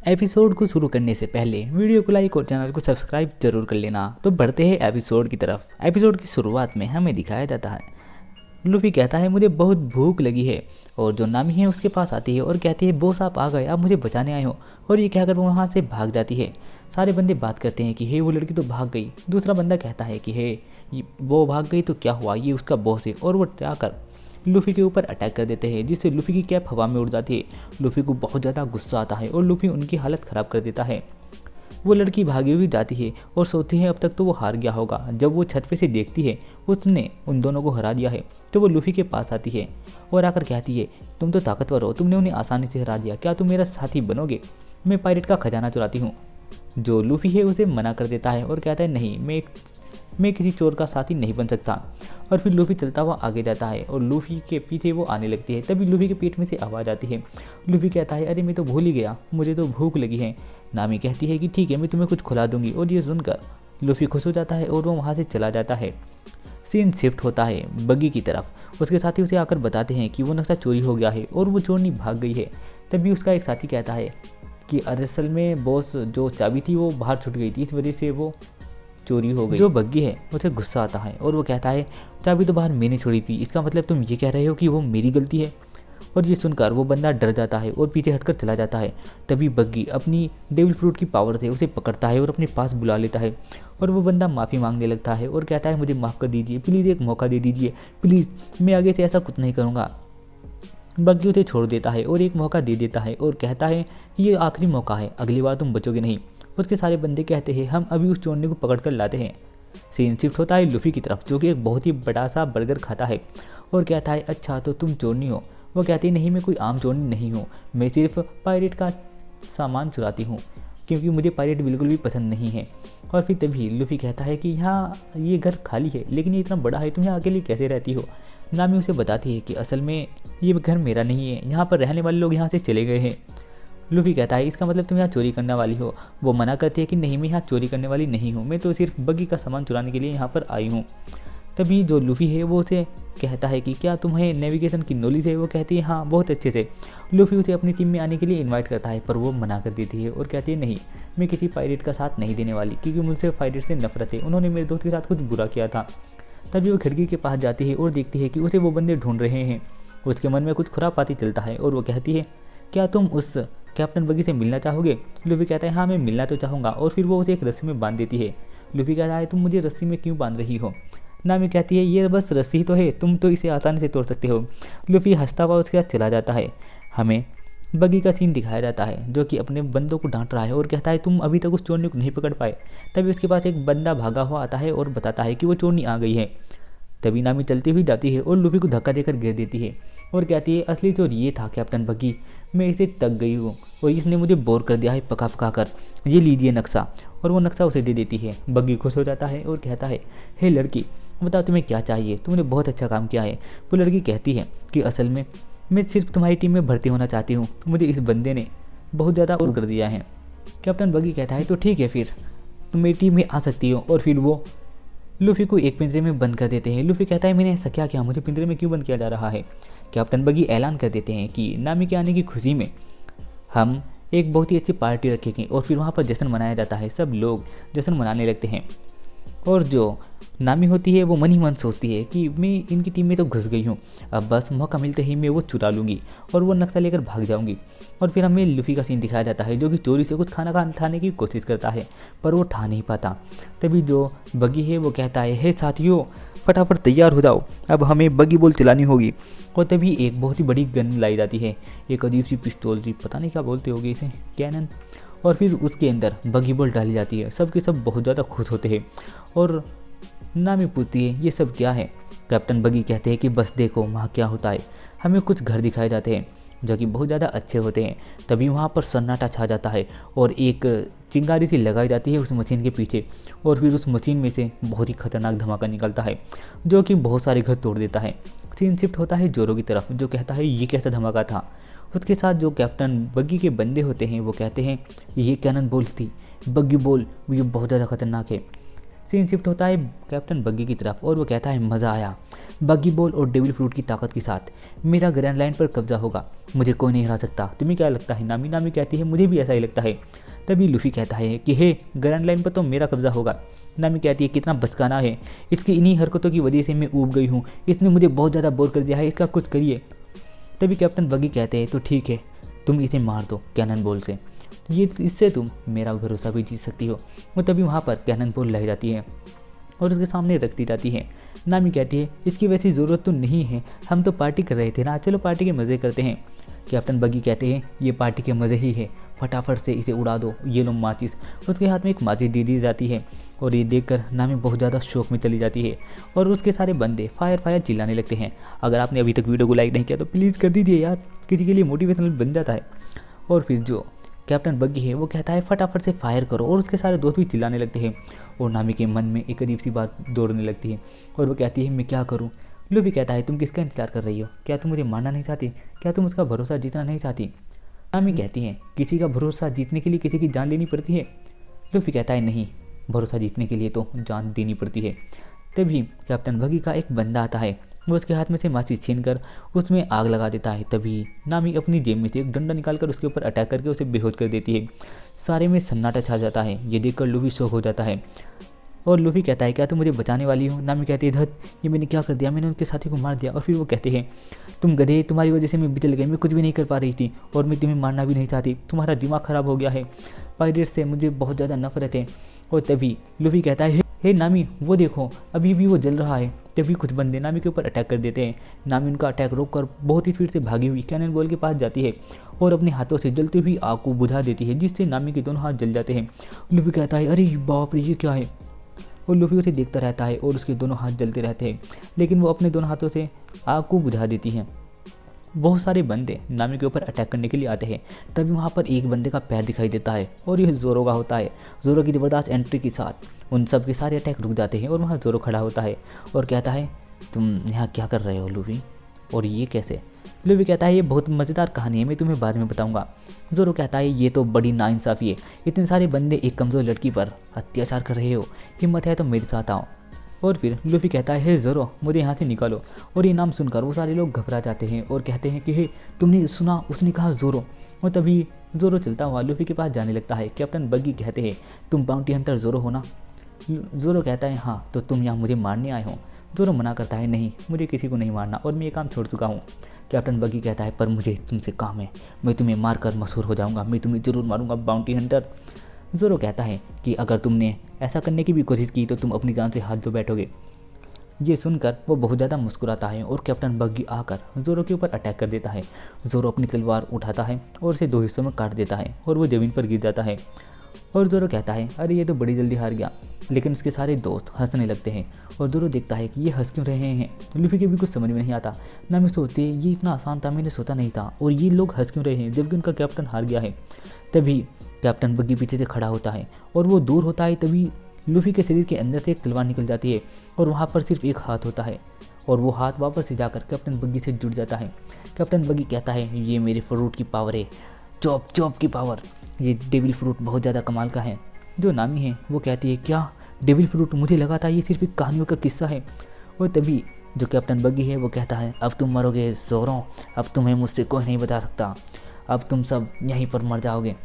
Episode को शुरू करने से पहले वीडियो को लाइक और चैनल को सब्सक्राइब जरूर कर लेना। तो बढ़ते हैं एपिसोड की तरफ। एपिसोड की शुरुआत में हमें दिखाया जाता है लूफी कहता है मुझे बहुत भूख लगी है, और जो नामी है उसके पास आती है और कहती है बॉस आप आ गए, आप मुझे बचाने आए हो। और ये कहकर वो वहाँ से भाग जाती है। सारे बंदे बात करते हैं कि हे वो लड़की तो भाग गई। दूसरा बंदा कहता है कि हे वो भाग गई तो क्या हुआ, ये उसका बॉस है। और वो जाकर लूफी के ऊपर अटैक कर देते हैं, जिससे लूफी की कैप हवा में उड़ जाती है। लूफी को बहुत ज़्यादा गुस्सा आता है और लूफी उनकी हालत ख़राब कर देता है। वो लड़की भागी हुई जाती है और सोचती है अब तक तो वो हार गया होगा। जब वो छत पे से देखती है उसने उन दोनों को हरा दिया है, तो वो लूफी के पास आती है और आकर कहती है तुम तो ताकतवर हो, तुमने उन्हें आसानी से हरा दिया, क्या तुम मेरा साथी बनोगे? मैं पायरेट का खजाना चुराती हूँ। जो लूफी है उसे मना कर देता है और कहता है नहीं, मैं किसी चोर का साथी नहीं बन सकता। और फिर लूफी चलता हुआ आगे जाता है और लूफी के पीछे वो आने लगती है। तभी लूफी के पेट में से आवाज़ आती है। लूफी कहता है अरे मैं तो भूल ही गया, मुझे तो भूख लगी है। नामी कहती है कि ठीक है मैं तुम्हें कुछ खिला दूंगी। और ये सुनकर लूफी खुश हो जाता है और वो वहाँ से चला जाता है। सीन शिफ्ट होता है बग्गी की तरफ। उसके साथी उसे आकर बताते हैं कि वो नक्शा चोरी हो गया है और वो चोरनी भाग गई है। तभी उसका एक साथी कहता है कि असल में बॉस जो चाबी थी वो बाहर छूट गई थी, इस वजह से वो चोरी हो गई। जो बग्गी है उसे गुस्सा आता है और वो कहता है चाबी तो बाहर मैंने छोड़ी थी, इसका मतलब तुम ये कह रहे हो कि वो मेरी गलती है? और ये सुनकर वो बंदा डर जाता है और पीछे हटकर चला जाता है। तभी बग्गी अपनी डेविल फ्रूट की पावर से उसे पकड़ता है और अपने पास बुला लेता है। और वो बंदा माफ़ी मांगने लगता है और कहता है मुझे माफ़ कर दीजिए, प्लीज़ एक मौका दे दीजिए, प्लीज़ मैं आगे से ऐसा कुछ नहीं करूँगा। बग्गी उसे छोड़ देता है और एक मौका दे देता है और कहता है ये आखिरी मौका है, अगली बार तुम बचोगे नहीं। उसके सारे बंदे कहते हैं हम अभी उस चोरने को पकड़ कर लाते हैं। सीन शिफ्ट होता है लूफी की तरफ, जो कि एक बहुत ही बड़ा सा बर्गर खाता है और कहता है अच्छा तो तुम चोरनी हो? वो कहती है नहीं मैं कोई आम चोरनी नहीं हूँ, मैं सिर्फ पायरेट का सामान चुराती हूँ, क्योंकि मुझे पायरेट बिल्कुल भी पसंद नहीं है। और फिर तभी लूफी कहता है कि यहाँ ये घर खाली है, लेकिन ये इतना बड़ा है, तुम यहाँ अकेले कैसे रहती हो? नामी उसे बताती है कि असल में ये घर मेरा नहीं है, यहाँ पर रहने वाले लोग यहाँ से चले गए हैं। लूफी कहता है इसका मतलब तुम यहाँ चोरी करने वाली हो? वो मना करती है कि नहीं मैं यहाँ चोरी करने वाली नहीं हूँ, मैं तो सिर्फ बग्गी का सामान चुराने के लिए यहाँ पर आई हूँ। तभी जो लूफी है वो उसे कहता है कि क्या तुम्हें नेविगेशन की नॉलेज है? वो कहती है हाँ बहुत अच्छे से। लूफी उसे अपनी टीम में आने के लिए इनवाइट करता है, पर वो मना कर देती है और कहती है नहीं मैं किसी पायरेट का साथ नहीं देने वाली, क्योंकि मुझसे पायरेट से नफरत है, उन्होंने मेरे दोस्त के साथ कुछ बुरा किया था। तभी वो खिड़की के पास जाती है और देखती है कि उसे वो बंदे ढूंढ रहे हैं। उसके मन में कुछ खुरापाती चलता है और वो कहती है क्या तुम उस कैप्टन बग्गी से मिलना चाहोगे? लूफी कहता है हाँ मैं मिलना तो चाहूँगा। और फिर वो उसे एक रस्सी में बांध देती है। लूफी कहता है तुम मुझे रस्सी में क्यों बांध रही हो? नामी कहती है ये बस रस्सी ही तो है, तुम तो इसे आसानी से तोड़ सकते हो। लूफी हंसता हुआ उसके साथ चला जाता है। हमें बग्गी का सीन दिखाया जाता है जो कि अपने बंदों को डांट रहा है और कहता है तुम अभी तक उस चोरनी को नहीं पकड़ पाए। तभी उसके पास एक बंदा भागा हुआ आता है और बताता है कि वो चोरनी आ गई है। तभी नामी चलती हुई जाती है और लूफी को धक्का देकर गिर देती है और कहती है असली चोर ये था कैप्टन बग्गी, मैं इसे तक गई हूँ और इसने मुझे बोर कर दिया है पका पका कर, ये लीजिए नक्शा। और वो नक्शा उसे दे देती है। बग्गी खुश हो जाता है और कहता है हे लड़की बताओ तुम्हें क्या चाहिए, तुमने बहुत अच्छा काम किया है। वो लड़की कहती है कि असल में मैं सिर्फ तुम्हारी टीम में भर्ती होना चाहती हूँ, मुझे इस बंदे ने बहुत ज़्यादा और कर दिया है। कैप्टन बग्गी कहता है तो ठीक है फिर तुम मेरी टीम में आ सकती हो। और फिर वो लूफी को एक पिंजरे में बंद कर देते हैं। लूफी कहता है मैंने ऐसा क्या किया, मुझे पिंजरे में क्यों बंद किया जा रहा है? कैप्टन बग्गी ऐलान कर देते हैं कि नामी के आने की खुशी में हम एक बहुत ही अच्छी पार्टी रखेंगे और फिर वहाँ पर जश्न मनाया जाता है। सब लोग जश्न मनाने लगते हैं और जो नामी होती है वो मन ही मन सोचती है कि मैं इनकी टीम में तो घुस गई हूँ, अब बस मौका मिलते ही मैं वो चुरा लूँगी और वो नक्शा लेकर भाग जाऊँगी। और फिर हमें लूफी का सीन दिखाया जाता है जो कि चोरी से कुछ खाना खाने की कोशिश करता है, पर वो ठा नहीं पाता। तभी जो बग्गी है वो कहता है हे साथियों फटाफट तैयार हो जाओ, अब हमें बग्गी बॉल चलानी होगी। और तभी एक बहुत ही बड़ी गन लाई जाती है, एक अजीब सी पिस्तौल जी, पता नहीं क्या बोलते होगे इसे, कैनन। और फिर उसके अंदर बग्गी बॉल डाली जाती है। सब के सब बहुत ज़्यादा खुश होते हैं और नामी पूछती है ये सब क्या है? कैप्टन बग्गी कहते हैं कि बस देखो वहाँ क्या होता है। हमें कुछ घर दिखाए जाते हैं जो कि बहुत ज़्यादा अच्छे होते हैं। तभी वहाँ पर सन्नाटा छा जाता है और एक चिंगारी सी लगाई जाती है उस मशीन के पीछे और फिर उस मशीन में से बहुत ही खतरनाक धमाका निकलता है जो कि बहुत सारे घर तोड़ देता है। सीन शिफ्ट होता है जोरो की तरफ, जो कहता है ये कैसा धमाका था। उसके साथ जो कैप्टन बग्गी के बंदे होते हैं वो कहते हैं ये कैनन बॉल थी, बग्गी बॉल, ये बहुत ज़्यादा खतरनाक है। सीन शिफ्ट होता है कैप्टन बग्गी की तरफ और वो कहता है मज़ा आया। बग्गी बॉल और डेविल फ्रूट की ताकत के साथ मेरा ग्रैंड लाइन पर कब्जा होगा, मुझे कोई नहीं हरा सकता। तुम्हें क्या लगता है? नामी नामी कहती है मुझे भी ऐसा ही लगता है। तभी लूफी कहता है कि हे ग्रैंड लाइन पर तो मेरा कब्जा होगा। नामी कहती है कितना बचकाना है, इसकी इन्हीं हरकतों की वजह से मैं ऊब गई हूँ, इसने मुझे बहुत ज़्यादा बोर कर दिया है, इसका कुछ करिए। तभी कैप्टन बग्गी कहते हैं तो ठीक है, तुम इसे मार दो कैनन बॉल से, ये इससे तुम मेरा भरोसा भी जीत सकती हो। और तभी वहाँ पर कैनन बॉल लाई जाती है और उसके सामने रख दी जाती है। नामी कहती है इसकी वैसी ज़रूरत तो नहीं है, हम तो पार्टी कर रहे थे ना, चलो पार्टी के मज़े करते हैं। कैप्टन बग्गी कहते हैं ये पार्टी के मज़े ही है, फटाफट से इसे उड़ा दो, ये लो माचिस। उसके हाथ में एक माचिस दे दी जाती है और ये देखकर नामी बहुत ज़्यादा शौक में चली जाती है और उसके सारे बंदे फायर फायर चिल्लाने लगते हैं। अगर आपने अभी तक वीडियो को लाइक नहीं किया तो प्लीज़ कर दीजिए यार, किसी के लिए मोटिवेशनल बन जाता है। और फिर जो कैप्टन बग्गी है वो कहता है फटाफट से फायर करो और उसके सारे दोस्त भी चिल्लाने लगते हैं और नामी के मन में एक अजीब सी बात दौड़ने लगती है और वो कहती है मैं क्या करूँ। लूफी कहता है तुम किसका इंतजार कर रही हो, क्या तुम मुझे मारना नहीं चाहती, क्या तुम उसका भरोसा जीतना नहीं चाहती। नामी कहती है किसी का भरोसा जीतने के लिए किसी की जान लेनी पड़ती है। लूफी कहता है नहीं, भरोसा जीतने के लिए तो जान देनी पड़ती है। तभी कैप्टन बग्गी का एक बंदा आता है, वो उसके हाथ में से माचिस छीनकर उसमें आग लगा देता है। तभी नामी अपनी जेब में से एक डंडा निकालकर उसके ऊपर अटैक करके उसे बेहोश कर देती है। सारे में सन्नाटा छा जाता है, ये देखकर लूफी शॉक हो जाता है और लूफी कहता है क्या तुम मुझे बचाने वाली हो। नामी कहती है धत, ये मैंने क्या कर दिया, मैंने उनके साथी को मार दिया। और फिर वो कहते हैं तुम गधे, तुम्हारी वजह से मैं बिचल गई, मैं कुछ भी नहीं कर पा रही थी और मैं तुम्हें मारना भी नहीं चाहती, तुम्हारा दिमाग ख़राब हो गया है, पायरेट से मुझे बहुत ज़्यादा नफरत है। और तभी लूफी कहता है हे नामी वो देखो अभी भी वो जल रहा है। तभी कुछ बंदे नामी के ऊपर अटैक कर देते हैं। नामी उनका अटैक रोककर बहुत ही स्पीड से भागी हुई कैनन बॉल के पास जाती है और अपने हाथों से जलती हुई आग को बुझा देती है, जिससे नामी के दोनों हाथ जल जाते हैं। लूफी कहता है अरे बाप रे ये क्या है, और लूफी उसे देखता रहता है और उसके दोनों हाथ जलते रहते हैं, लेकिन वो अपने दोनों हाथों से आग को बुझा देती है। बहुत सारे बंदे नामी के ऊपर अटैक करने के लिए आते हैं। तभी वहाँ पर एक बंदे का पैर दिखाई देता है और यह जोरो का होता है। जोरो की ज़बरदस्त एंट्री के साथ उन सब के सारे अटैक रुक जाते हैं और वहाँ जोरो खड़ा होता है और कहता है तुम यहाँ क्या कर रहे हो लूफी, और ये कैसे। लूफी कहता है ये बहुत मज़ेदार कहानी है, मैं तुम्हें बाद में बताऊंगा। जोरो कहता है ये तो बड़ी नाइंसाफ़ी है, इतने सारे बंदे एक कमज़ोर लड़की पर अत्याचार कर रहे हो, हिम्मत है तो मेरे साथ आओ। और फिर लूफी कहता है हे जोरो मुझे यहाँ से निकालो। और ये नाम सुनकर वो सारे लोग घबरा जाते हैं और कहते हैं कि हे तुमने सुना, उसने कहा जोरो। और तभी जोरो चलता हुआ लूफी के पास जाने लगता है। कैप्टन बग्गी कहते हैं तुम बाउंटी हंटर जोरो हो ना। जोरो कहता है हाँ, तो तुम यहाँ मुझे मारने आए हो। जोरो मना करता है नहीं, मुझे किसी को नहीं मारना और मैं ये काम छोड़ चुका हूँ। कैप्टन बग्गी कहता है पर मुझे तुमसे काम है, मैं तुम्हें मारकर मशहूर हो जाऊँगा, मैं तुम्हें ज़रूर मारूंगा बाउंटी हंटर। जोरो कहता है कि अगर तुमने ऐसा करने की भी कोशिश की तो तुम अपनी जान से हाथ धो बैठोगे। ये सुनकर वो बहुत ज़्यादा मुस्कुराता है और कैप्टन बग्गी आकर जोरो के ऊपर अटैक कर देता है। जोरो अपनी तलवार उठाता है और उसे दो हिस्सों में काट देता है और वो ज़मीन पर गिर जाता है। और जोरो कहता है अरे ये तो बड़ी जल्दी हार गया। लेकिन उसके सारे दोस्त हंसने लगते हैं और जोरो देखता है कि ये हंस क्यों रहे हैं। लूफी के भी कुछ समझ में नहीं आता। नामी सोचती है ये इतना आसान था, मैंने सोचा नहीं था, और ये लोग हंस क्यों रहे हैं जबकि उनका कैप्टन हार गया है। तभी कैप्टन बग्गी पीछे से खड़ा होता है और वो दूर होता है। तभी लूफी के शरीर के अंदर से एक तलवार निकल जाती है और वहाँ पर सिर्फ एक हाथ होता है और वो हाथ वापस से जाकर कैप्टन बग्गी से जुड़ जाता है। कैप्टन बग्गी कहता है ये मेरे फ्रूट की पावर है, चॉप चॉप की पावर, ये डेविल फ्रूट बहुत ज़्यादा कमाल का है। जो नामी है वो कहती है क्या डेविल फ्रूट, मुझे लगा था ये सिर्फ एक कहानियों का किस्सा है। और तभी जो कैप्टन बग्गी है वो कहता है अब तुम मरोगे जोरो, अब तुम्हें मुझसे कोई नहीं बचा सकता, अब तुम सब यहीं पर मर जाओगे।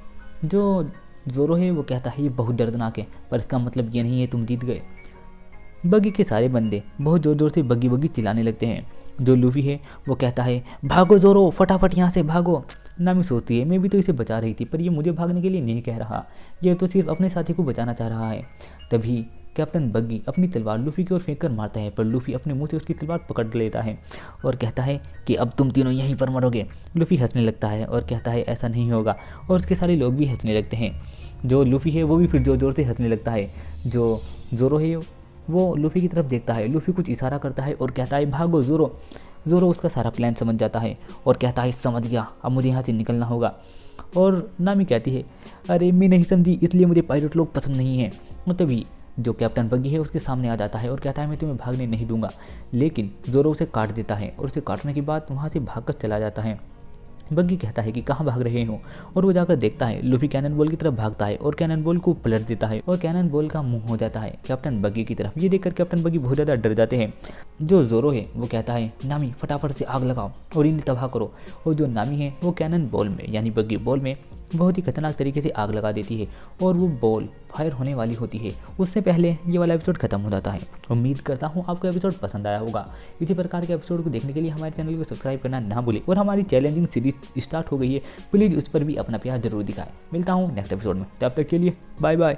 जो जोरो है वो कहता है ये बहुत दर्दनाक है, पर इसका मतलब ये नहीं है तुम जीत गए। बग्गी के सारे बंदे बहुत ज़ोर ज़ोर से बग्गी बग्गी चिल्लाने लगते हैं। जो लूफी है वो कहता है भागो जोरो, फटाफट यहाँ से भागो। नामी सोचती है मैं भी तो इसे बचा रही थी, पर ये मुझे भागने के लिए नहीं कह रहा, यह तो सिर्फ अपने साथी को बचाना चाह रहा है। तभी कैप्टन बग्गी अपनी तलवार लूफी की ओर फेंक कर मारता है, पर लूफी अपने मुंह से उसकी तलवार पकड़ लेता है और कहता है कि अब तुम तीनों यहीं पर मरोगे। लूफी हंसने लगता है और कहता है ऐसा नहीं होगा, और उसके सारे लोग भी हंसने लगते हैं। जो लूफी है वो भी फिर ज़ोर ज़ोर से हंसने लगता है। जो जोरो है वो लूफी की तरफ देखता है, लूफी कुछ इशारा करता है और कहता है भागो जोरो। जोरो उसका सारा प्लान समझ जाता है और कहता है समझ गया, अब मुझे यहाँ से निकलना होगा। और नामी कहती है अरे मैं नहीं समझी, इसलिए मुझे पायलट लोग पसंद नहीं हैं। और तभी जो कैप्टन बग्गी है उसके सामने आ जाता है और कहता है मैं तुम्हें भागने नहीं दूंगा, लेकिन जोरो उसे काट देता है और उसे काटने के बाद वहाँ से भागकर चला जाता है। बग्गी कहता है कि कहाँ भाग रहे हो, और वो जाकर देखता है लूफी कैनन बॉल की तरफ भागता है और कैनन बॉल को पलट देता है और कैनन बॉल का मुंह हो जाता है कैप्टन बग्गी की तरफ। ये देखकर कैप्टन बग्गी बहुत ज़्यादा डर जाते हैं। जो जोरो है वो कहता है नामी फटाफट से आग लगाओ और इन्हें तबाह करो, और जो नामी है वो कैनन बॉल में यानी बग्गी बॉल में बहुत ही खतरनाक तरीके से आग लगा देती है और वो बॉल फायर होने वाली होती है। उससे पहले ये वाला एपिसोड खत्म हो जाता है। उम्मीद करता हूँ आपको एपिसोड पसंद आया होगा। इसी प्रकार के एपिसोड को देखने के लिए हमारे चैनल को सब्सक्राइब करना ना भूलें, और हमारी चैलेंजिंग सीरीज स्टार्ट हो गई है, प्लीज़ उस पर भी अपना प्यार जरूर दिखाएं। मिलता हूँ नेक्स्ट एपिसोड में, तब तक के लिए बाय बाय।